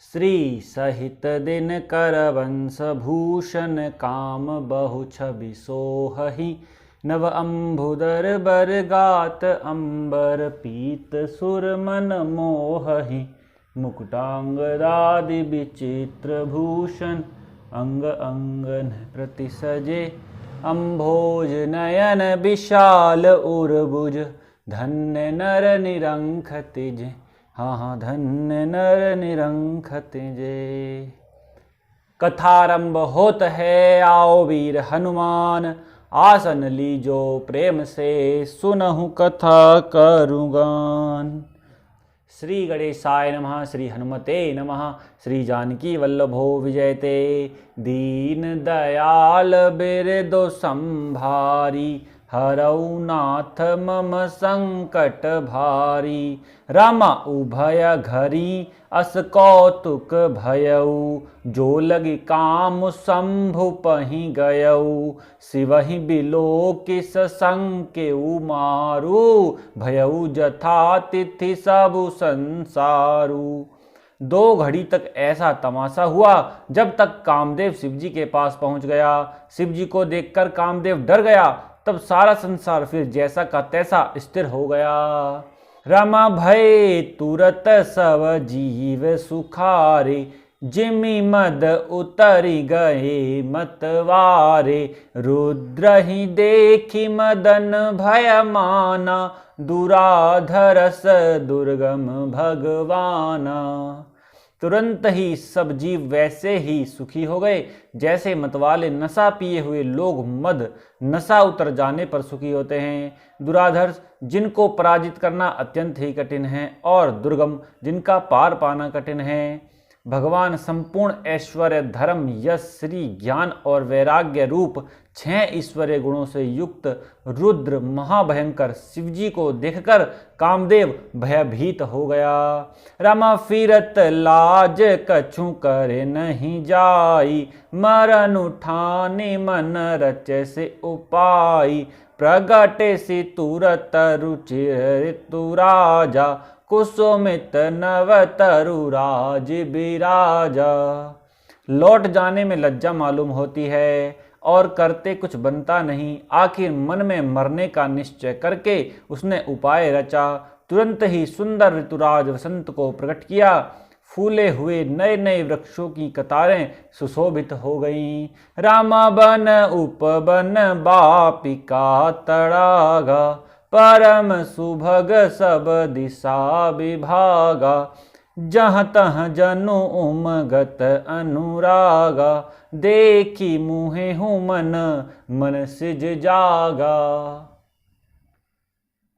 श्री सहित दिन कर वंश भूषण काम बहु छवि सोहहि नव अम्बुदर बर गात अंबर पीत सुर मन मोहहि मुकुटांगदादि विचित्र भूषण अंग अंगन प्रति सजे अम्भोज नयन विशाल उर्बुज धन्य नर निरंख तिज। हाँ धन्य नर निरंख तिजे। कथारंभ होत है आओ वीर हनुमान आसन लीजो प्रेम से सुनहु कथा करुगान। श्री गणेशाय नमः। श्री हनुमते नमः। श्री जानकी वल्लभो विजयते दीन दयाल बिरदो संभारी हरौ नाथ मम संकट भारी। रामा उभय घरी अस कौतुक भयऊ जो लगी काम शंभु पहि गयऊ शिवहि बिलो किस संकेऊ मारू भयऊ जथा तिथि सबु संसारू। 2 घड़ी तक ऐसा तमाशा हुआ जब तक कामदेव शिवजी के पास पहुंच गया। शिवजी को देखकर कामदेव डर गया। तब सारा संसार फिर जैसा का तैसा स्थिर हो गया। रमा भय तुरत सब जीव सुखारे जिमि मद उतरि गए मतवारे। रुद्र ही देखी मदन भय माना दुराधरस दुर्गम भगवाना। तुरंत ही सब जीव वैसे ही सुखी हो गए जैसे मतवाले नशा पिए हुए लोग मद नशा उतर जाने पर सुखी होते हैं। दुराधर्ष जिनको पराजित करना अत्यंत ही कठिन है और दुर्गम जिनका पार पाना कठिन है। भगवान संपूर्ण ऐश्वर्य धर्म यश श्री ज्ञान और वैराग्य रूप 6 ईश्वरीय गुणों से युक्त रुद्र महाभयंकर शिवजी को देखकर कामदेव भयभीत हो गया। रमा फिरत लाज कछु करे नहीं जाई मरन उठाने मन रचे से उपाई। प्रगटे से तुरत रुचिर ऋतु राजा कुसुमित नव तरु राज बिराजा। लौट जाने में लज्जा मालूम होती है और करते कुछ बनता नहीं। आखिर मन में मरने का निश्चय करके उसने उपाय रचा। तुरंत ही सुंदर ऋतुराज वसंत को प्रकट किया। फूले हुए नए नए वृक्षों की कतारें सुशोभित हो गईं। रामा बन उपवन बापिका तड़ागा परम सुभग सब दिशा विभागा। जहाँ तहाँ जनु उमगत अनुरागा देखी मुहे हूँ मन सिज जागा।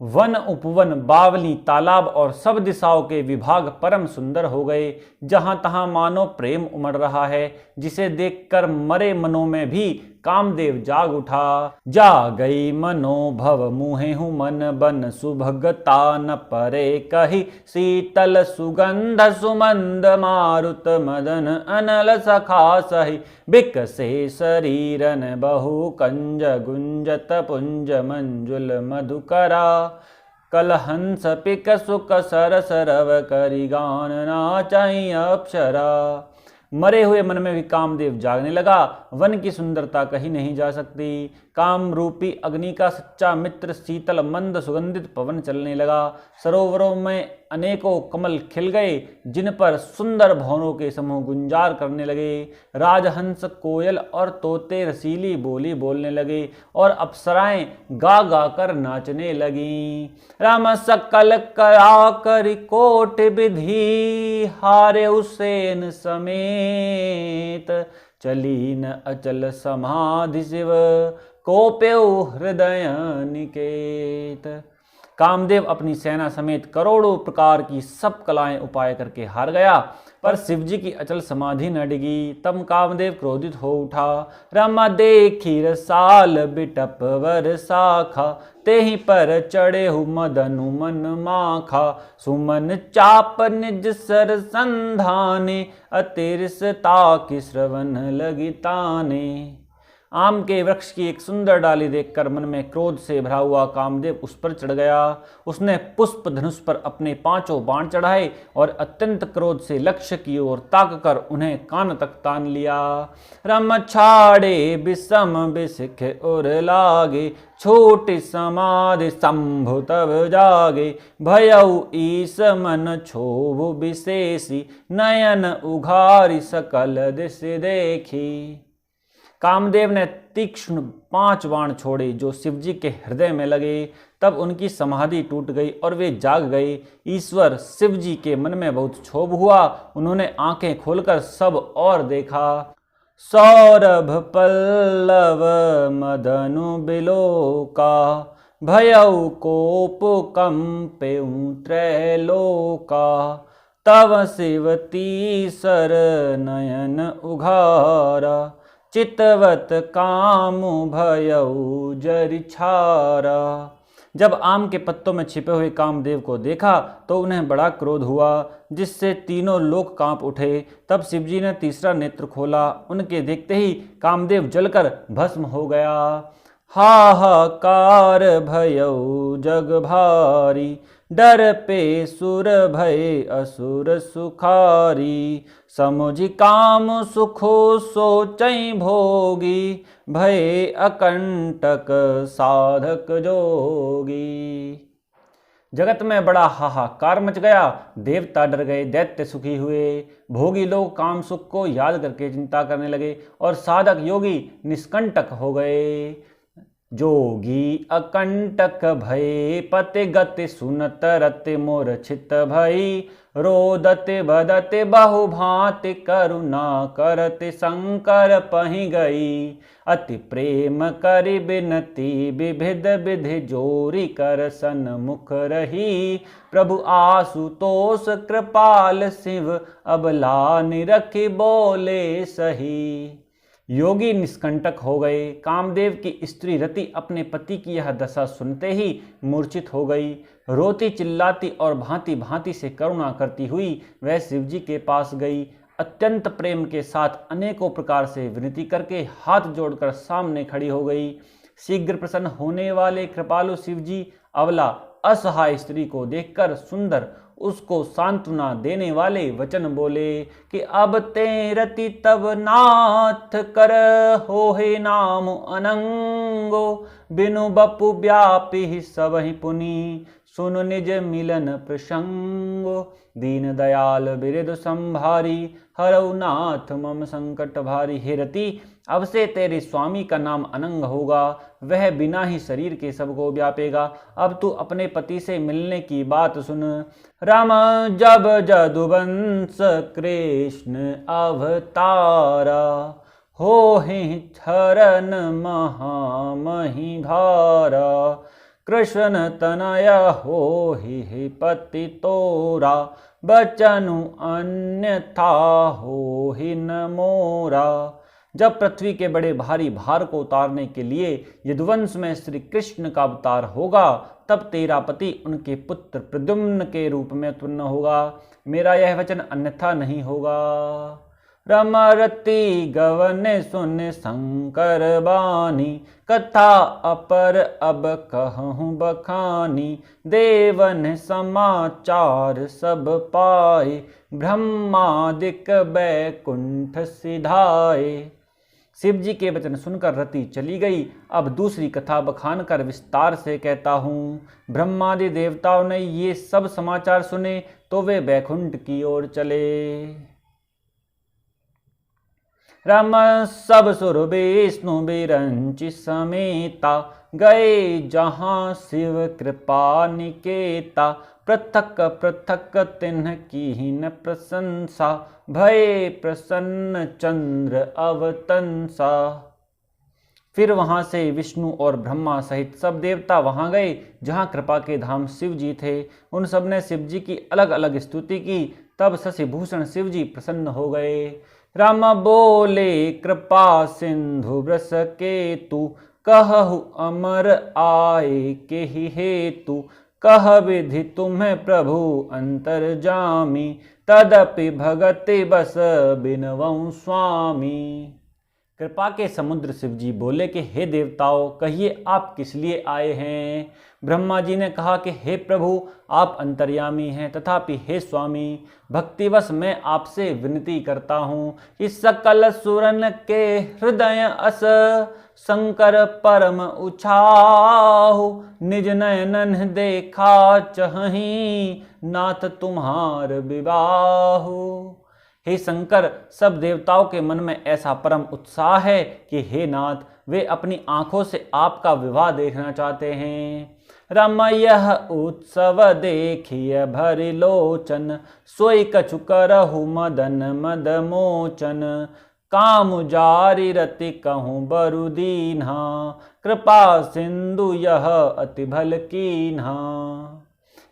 वन उपवन बावली तालाब और सब दिशाओं के विभाग परम सुंदर हो गए। जहां तहां मानो प्रेम उमड़ रहा है जिसे देखकर मरे मनों में भी कामदेव जाग उठा। जा गई मनोभव मुहे हूँ मन बन सुभगता न परे कही शीतल सुगंध सुमंद मारुत मदन अनल सखा सही। बिकसे शरीरन बहु कंज गुंजत पुंज मंजुल मधुकरा। कलहंस पिक सुक सर सरव करी गान नाचई अप्सरा। मरे हुए मन में भी कामदेव जागने लगा। वन की सुंदरता कहीं नहीं जा सकती। काम रूपी अग्नि का सच्चा मित्र शीतल मंद सुगंधित पवन चलने लगा। सरोवरों में अनेकों कमल खिल गए जिन पर सुंदर भंवरों के समूह गुंजार करने लगे। राजहंस कोयल और तोते रसीली बोली बोलने लगे और अप्सराएं गा गा कर नाचने लगीं। राम सकल करा कर कोट विधि हारे उसेन समेत। चली न अचल समाधि शिव कोप्यो हृदय निकेत। कामदेव अपनी सेना समेत करोड़ों प्रकार की सब कलाएं उपाय करके हार गया पर शिवजी की अचल समाधि न डिगी। तब कामदेव क्रोधित हो उठा। रमा देखी रसाल बिटप वर शाखा तेहि पर चढ़े हु मदनु मन माखा। सुमन चाप निज सर संधाने अतिरसता की श्रवण लगी ताने। आम के वृक्ष की एक सुंदर डाली देखकर मन में क्रोध से भरा हुआ कामदेव उस पर चढ़ गया। उसने पुष्प धनुष पर अपने 5 बाण चढ़ाए और अत्यंत क्रोध से लक्ष्य की ओर ताक कर उन्हें कान तक तान लिया। रम छाड़े विषम बिसिख उर लागे, छोटी समाधि शंभु तब जागे। भयउ ईस मन क्षोभ विशेषी, नयन उघारी सकल दिश देखी। कामदेव ने तीक्ष्ण 5 बाण छोड़े जो शिवजी के हृदय में लगे। तब उनकी समाधि टूट गई और वे जाग गए। ईश्वर शिवजी के मन में बहुत क्षोभ हुआ। उन्होंने आंखें खोलकर सब और देखा। सौरभ पल्लव मदनु बिलोका, भयउ कोप कंपेउ त्रैलोका। तव शिवती सर नयन उघारा, चितवत कामु भयउ जरिछारा। जब आम के पत्तों में छिपे हुए कामदेव को देखा तो उन्हें बड़ा क्रोध हुआ, जिससे तीनों लोक कांप उठे। तब शिवजी ने तीसरा नेत्र खोला। उनके देखते ही कामदेव जलकर भस्म हो गया। हाहाकार भयउ जग भारी, डर पे सुर भय असुर सुखारी। समुझि काम सुखो सोचई भोगी, भय अकंटक साधक जोगी। जगत में बड़ा हाहाकार मच गया। देवता डर गए, दैत्य सुखी हुए। भोगी लोग काम सुख को याद करके चिंता करने लगे और साधक योगी निष्कंटक हो गए। जोगी अकंटक भय पति गति, सुनत रति मूर्छित भई। रोदते बदते बहु भांति, करुणा करते शंकर पहि गई। अति प्रेम करि बिनती, विविध विधि जोरी कर सन्मुख रही। प्रभु आशुतोष कृपाल शिव, अबला निरखि बोले सही। योगी निष्कंटक हो गए। कामदेव की स्त्री रति अपने पति की यह दशा सुनते ही मूर्छित हो गई। रोती चिल्लाती और भांति भांति से करुणा करती हुई वह शिवजी के पास गई। अत्यंत प्रेम के साथ अनेकों प्रकार से विनती करके हाथ जोड़कर सामने खड़ी हो गई। शीघ्र प्रसन्न होने वाले कृपालु शिवजी अबला असहाय स्त्री को देखकर सुंदर उसको सांत्वना देने वाले वचन बोले कि अब ते रति तब नाथ कर, होहे नाम अनंगो। बिनु बपु व्यापी सबहि पुनि, सुन निज मिलन प्रसंगो। दीन दयाल बिरद संभारी, हरऊ नाथ मम संकट भारी। हे रति, अब से तेरे स्वामी का नाम अनंग होगा, वह बिना ही शरीर के सबको व्यापेगा। अब तू अपने पति से मिलने की बात सुन। राम जब जदुवंश कृष्ण अवतारा, होहि हरन महामहि भारा। कृष्ण तनया होहि पति तोरा, बचनु अन्यथा होहि न मोरा। जब पृथ्वी के बड़े भारी भार को उतारने के लिए यदुवंश में श्री कृष्ण का अवतार होगा, तब तेरा पति उनके पुत्र प्रद्युम्न के रूप में उत्पन्न होगा। मेरा यह वचन अन्यथा नहीं होगा। रमरति गवन सुन शंकर बानी, कथा अपर अब कहूँ बखानी। देवन समाचार सब पाए, ब्रह्मादिक बैकुंठ सिधाए। शिवजी के वचन सुनकर रति चली गई। अब दूसरी कथा बखान कर विस्तार से कहता हूँ। ब्रह्मादि देवताओं ने ये सब समाचार सुने तो वे बैकुंठ की ओर चले। राम सब सुर विष्णु बिरंचि समेता, गए जहाँ शिव कृपा निकेता। पृथक पृथक तिन्ह कीन प्रशंसा, भय प्रसन्न चंद्र अवतंसा। फिर वहां से विष्णु और ब्रह्मा सहित सब देवता वहां गए जहां कृपा के धाम शिव जी थे। उन सब ने शिव जी की अलग अलग स्तुति की। तब शशिभूषण शिव जी प्रसन्न हो गए। राम बोले कृपा सिंधु वृष केतु, कहु अमर आए के ही हेतु। कह विधि तुम्हें प्रभु अंतर्जामी, तदपि भगति बस बिनवऊ स्वामी। कृपा के समुद्र शिव जी बोले कि हे देवताओं, कहिए आप किस लिए आए हैं। ब्रह्मा जी ने कहा कि हे प्रभु, आप अंतर्यामी हैं, तथापि हे स्वामी, भक्तिवश मैं आपसे विनती करता हूँ कि सकल सुरन के हृदय अस शंकर परम उछाहु, निज नयनन देखा चहही नाथ तुम्हार विवाहु। हे शंकर, सब देवताओं के मन में ऐसा परम उत्साह है कि हे नाथ, वे अपनी आंखों से आपका विवाह देखना चाहते हैं। रम यह उत्सव देखिए भरि लोचन, सोई कछु करहु मदन मद मोचन, काम जारी रति कहूँ बरु दीन्हा, कृपा सिंधु यह अति भल कीन्हा।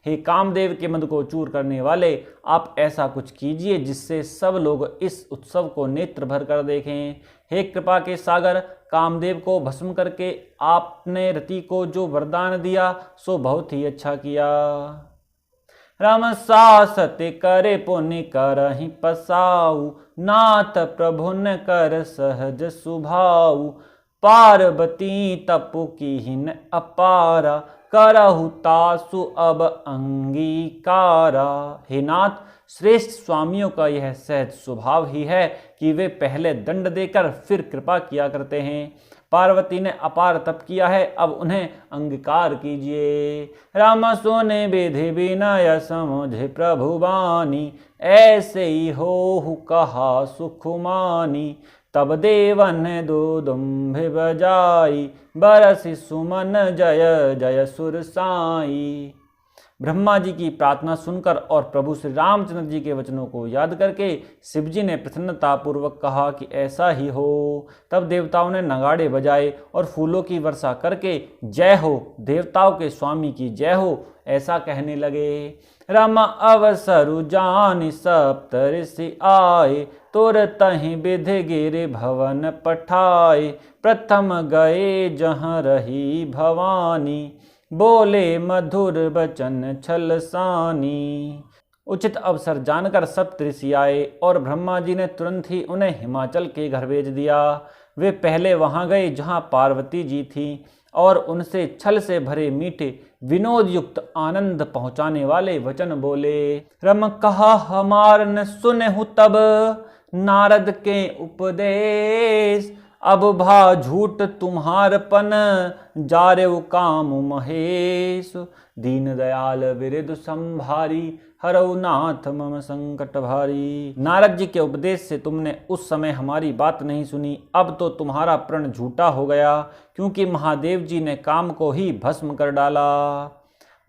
हे कामदेव के मद को चूर करने वाले, आप ऐसा कुछ कीजिए जिससे सब लोग इस उत्सव को नेत्र भर कर देखें। हे कृपा के सागर, कामदेव को भस्म करके आपने रति को जो वरदान दिया सो बहुत ही अच्छा किया। राम सासते करे पुण्य करहि पसाऊ, नाथ प्रभुन कर सहज सुभाऊ, पार्वती तपु कीन अपारा, करहु तासु अब अंगीकारा। हे नाथ, श्रेष्ठ स्वामियों का यह सहज स्वभाव ही है कि वे पहले दंड देकर फिर कृपा किया करते हैं। पार्वती ने अपार तप किया है, अब उन्हें अंगीकार कीजिए। राम सोने विधि विनय समझे प्रभु बानी, ऐसे ही हो कहा सुखमानी, तब देवन दो दुम्भि बजाई, बरसि सुमन जय जय सुर साई। ब्रह्मा जी की प्रार्थना सुनकर और प्रभु श्री रामचंद्र जी के वचनों को याद करके शिव जी ने प्रसन्नता पूर्वक कहा कि ऐसा ही हो। तब देवताओं ने नगाड़े बजाए और फूलों की वर्षा करके जय हो, देवताओं के स्वामी की जय हो, ऐसा कहने लगे। राम अवसरु जानि सप्त ऋषि आए, तोर तहि विधि गिरि भवन पठाए, प्रथम गए जहाँ रही भवानी, बोले मधुर बचन छल सानी। उचित अवसर जानकर सप्त ऋषि आए और ब्रह्मा जी ने तुरंत ही उन्हें हिमाचल के घर भेज दिया। वे पहले वहां गए जहां पार्वती जी थी और उनसे छल से भरे मीठे विनोद युक्त आनंद पहुंचाने वाले वचन बोले। रम कहा हमार न सुनहु तब, नारद के उपदेश, अब भा झूठ तुम्हारपन, जारेउ काम महेश, दीन दयाल विरिद संभारी, हरऊ नाथ मम संकट भारी। नारद जी के उपदेश से तुमने उस समय हमारी बात नहीं सुनी, अब तो तुम्हारा प्रण झूठा हो गया, क्योंकि महादेव जी ने काम को ही भस्म कर डाला।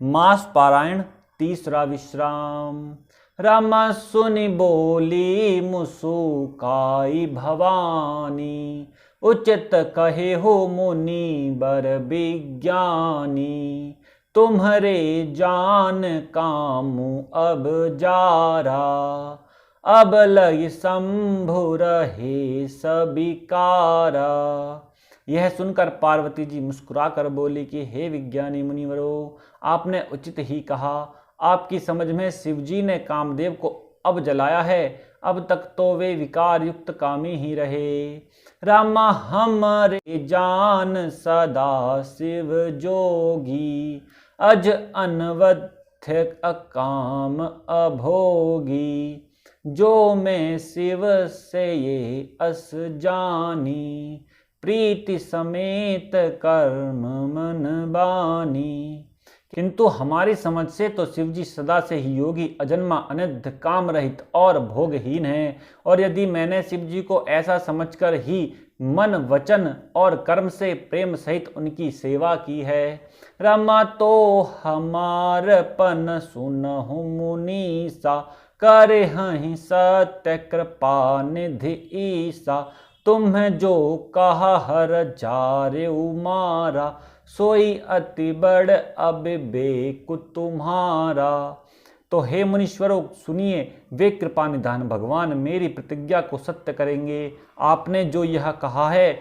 मास पारायण तीसरा विश्राम। रामा सुनि बोली मुसुकाई भवानी, उचित कहे हो मुनि बर विज्ञानी, तुम्हारे जान कामु अब जारा, अब लय शंभु रहे सबिकारा। यह सुनकर पार्वती जी मुस्कुराकर बोली कि हे विज्ञानी मुनिवरों, आपने उचित ही कहा। आपकी समझ में शिवजी ने कामदेव को अब जलाया है, अब तक तो वे विकार युक्त कामी ही रहे। रामा हमरे जान सदा शिव जोगी, अज अनवध्य अकाम अभोगी, जो मैं शिव से ये अस जानी, प्रीति समेत कर्म मन बानी। किंतु हमारी समझ से तो शिवजी सदा से ही योगी, अजन्मा, अनिद्ध, काम रहित और भोगहीन है, और यदि मैंने शिवजी को ऐसा समझकर ही मन, वचन और कर्म से प्रेम सहित उनकी सेवा की है। रमा तो हमारपन सुनहु मुनीसा, करे हहि सत्य कृपा निधि ईसा, तुम्हें जो कहा हर जारे उमारा, सोई अति बड़ अविवेक तुम्हारा। तो हे मुनीश्वरों सुनिए, वे कृपा निधान भगवान मेरी प्रतिज्ञा को सत्य करेंगे। आपने जो यह कहा है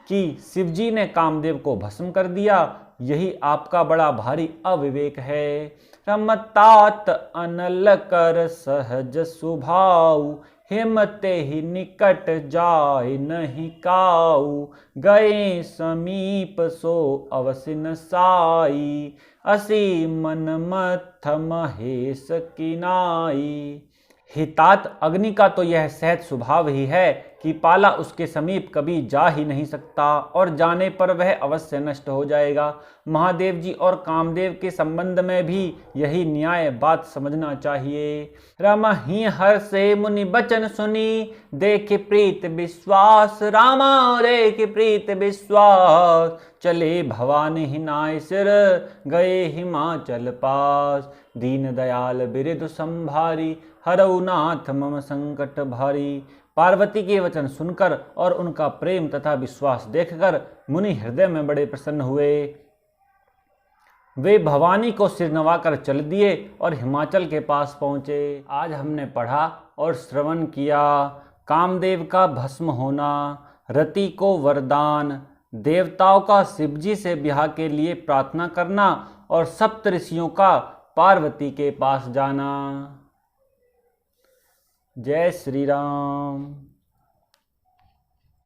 कि शिवजी ने कामदेव को भस्म कर दिया, यही आपका बड़ा भारी अविवेक है। रमतात अनल कर सहज सुभाऊ, हिमते ही निकट जाय नहीं काऊ, गए समीप सो अवसि न साई, असी मन मथ महेश किनाई। हितात अग्नि का तो यह सहज स्वभाव ही है कि पाला उसके समीप कभी जा ही नहीं सकता और जाने पर वह अवश्य नष्ट हो जाएगा। महादेव जी और कामदेव के संबंध में भी यही न्याय बात समझना चाहिए। रामा ही हर से मुनि बचन सुनी, देखे प्रीत विश्वास, रामा देखे प्रीत विश्वास, चले भवानी हिनाय सिर, गए हिमाचल पास, दीन दयाल बिरधु संभारी, हरऊ नाथ मम संकट भारी। पार्वती के वचन सुनकर और उनका प्रेम तथा विश्वास देखकर मुनि हृदय में बड़े प्रसन्न हुए। वे भवानी को सिर नवाकर चल दिए और हिमाचल के पास पहुंचे। आज हमने पढ़ा और श्रवण किया कामदेव का भस्म होना, रति को वरदान, देवताओं का शिवजी से ब्याह के लिए प्रार्थना करना और सप्त ऋषियों का पार्वती के पास जाना। जय श्री राम।